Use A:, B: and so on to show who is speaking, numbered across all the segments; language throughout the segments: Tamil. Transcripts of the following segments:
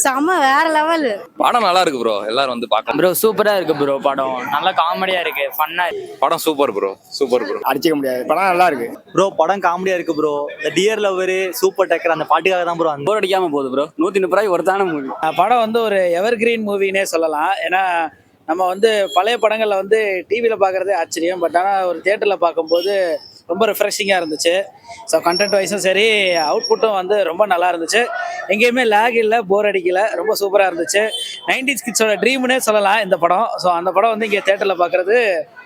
A: செம வேற லெவல்.
B: படம் நல்லா இருக்கு ப்ரோ, எல்லாரும் வந்து பார்க்கலாம்
C: ப்ரோ. சூப்பரா இருக்கு ப்ரோ. படம் நல்லா காமெடியா இருக்கு, ஃபன்னா இருக்கு.
B: படம் சூப்பர் ப்ரோ, சூப்பர் ப்ரோ.
D: அடிச்சிக்க முடியாது, படம் நல்லா இருக்கு
E: ப்ரோ. படம் காமெடியா இருக்கு ப்ரோ. இந்த டியர் லவர், சூப்பர் டக்கர் அந்த பாட்டுக்காக தான் ப்ரோ. அந்த
C: போர் அடிக்காம போகுது ப்ரோ. 130 ஒருத்தான மூவி.
F: படம் வந்து ஒரு எவர் கிரீன் மூவினே சொல்லலாம். ஏன்னா நம்ம வந்து பழைய படங்களில் வந்து டிவியில் பார்க்குறதே ஆச்சரியம். பட் ஆனால் ஒரு தியேட்டரில் பார்க்கும்போது ரொம்ப ரிஃப்ரெஷிங்காக இருந்துச்சு. ஸோ கண்டென்ட் வைஸும் சரி, அவுட்புட்டும் வந்து ரொம்ப நல்லா இருந்துச்சு. எங்கேயுமே லேக் இல்லை, போர் அடிக்கலை, ரொம்ப சூப்பராக இருந்துச்சு. 90s கிட்ஸோட ட்ரீம்னே சொல்லலாம் இந்த படம். ஸோ அந்த படம் வந்து இங்கே தியேட்டரில் பார்க்குறது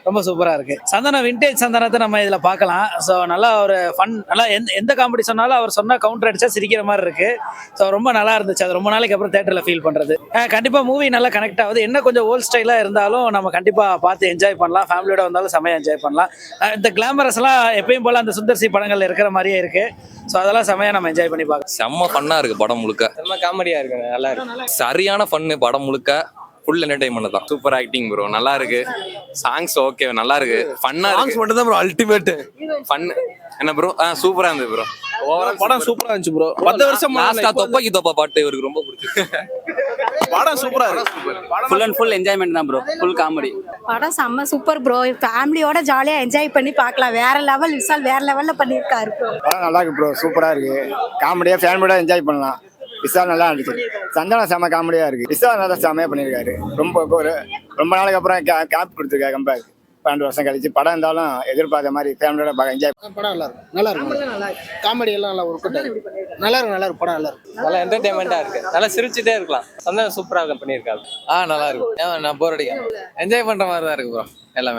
F: ரொம்ப சூப்பராக இருக்குது. சந்தனம் விண்டேஜ் சந்தனத்தை நம்ம இதில் பார்க்கலாம். ஸோ நல்லா ஒரு ஃபன், நல்லா எந்த காமெடி சொன்னாலும் அவர் சொன்னால் கவுண்டர் அடித்தா சிரிக்கிற மாதிரி இருக்குது. ஸோ ரொம்ப நல்லா இருந்துச்சு. அது ரொம்ப நாளைக்கு அப்புறம் தியேட்டரில் ஃபீல் பண்ணுறது. கண்டிப்பாக மூவி நல்லா கனெக்ட் ஆகுது. என்ன கொஞ்சம் ஓல்ட் ஸ்டைலாக இருந்தாலும் நம்ம கண்டிப்பாக பார்த்து என்ஜாய் பண்ணலாம். ஃபேமிலியோட வந்தாலும் செமையாக என்ஜாய் பண்ணலாம். இந்த கிளாமரஸ்லாம் எப்பயும் போல் அந்த சுந்தர் சி படங்கள் இருக்கிற மாதிரியே இருக்குது. ஸோ அதெல்லாம் செமையாக நம்ம என்ஜாய் பண்ணி பார்க்கலாம்.
B: செம்ம ஃபன்னா இருக்கு படம் முழுக்க.
C: செம்ம காமெடியா இருக்கு, நல்லா இருக்கு.
B: சரியான ஃபன்னு படம் முழுக்க. ஃபுல் என்டர்டைன்மெண்ட் தான். சூப்பர் ஆக்டிங் ப்ரோ, நல்லா இருக்கு. சாங்ஸ் ஓகே, நல்லா இருக்கு. ஃபன்னா இருக்கு.
D: சாங்ஸ் மட்டும் தான் ப்ரோ அல்டிமேட்.
B: ஃபன் என்ன ப்ரோ? சூப்பரா இருந்தது ப்ரோ.
D: ஓவரால் படம் சூப்பரா இருந்துச்சு ப்ரோ. 10 வருஷம்
B: லாஸ்டா தொப்பக்கி தொப்பா பாட்டு இவருக்கு ரொம்ப பிடிச்சிருக்கு.
D: படம் சூப்பரா இருக்கு.
C: ஃபுல் அண்ட் ஃபுல் என்ஜாய்மெண்ட் தான் ப்ரோ. Full comedy.
A: படம் செம்ம சூப்பர் ப்ரோ. ஃபேமிலியோட ஜாலியாக என்ஜாய் பண்ணி பார்க்கலாம். வேற லெவல். விஷால் வேற லெவலில் பண்ணியிருக்காரு ப்ரோ.
D: படம் நல்லா இருக்கு ப்ரோ, சூப்பரா இருக்கு. காமெடியா ஃபேமிலியோட என்ஜாய் பண்ணலாம். விஷால் நல்லா இருந்துச்சு. சந்தானம் செம்ம காமெடியா இருக்கு. விஷால் நல்லா செம்மையா பண்ணியிருக்காரு. ரொம்ப நாளைக்கு அப்புறம் கேப் கொடுத்துருக்காரு. கம்பேர் 12 வருஷம் கழிச்சு படம் இருந்தாலும் எதிர்பார்த்த மாதிரி ஃபேமிலியோட என்ஜாய்.
G: படம் நல்லா இருக்கும், நல்லா இருக்கும். காமெடி எல்லாம் நல்லா ஒர்க் அவுட் ஆயிருக்கு. நல்லா இருக்கு படம் நல்லா இருக்கு.
C: நல்லா என்டர்டைன்மெண்டா இருக்கு. நல்லா சிரிச்சுட்டே இருக்கலாம். சந்தனம் சூப்பராக பண்ணியிருக்காரு.
H: நல்லா இருக்கும். நான் போர் அடிக்க என்ஜாய் பண்ற மாதிரி தான் இருக்கு ப்ரோ எல்லாமே.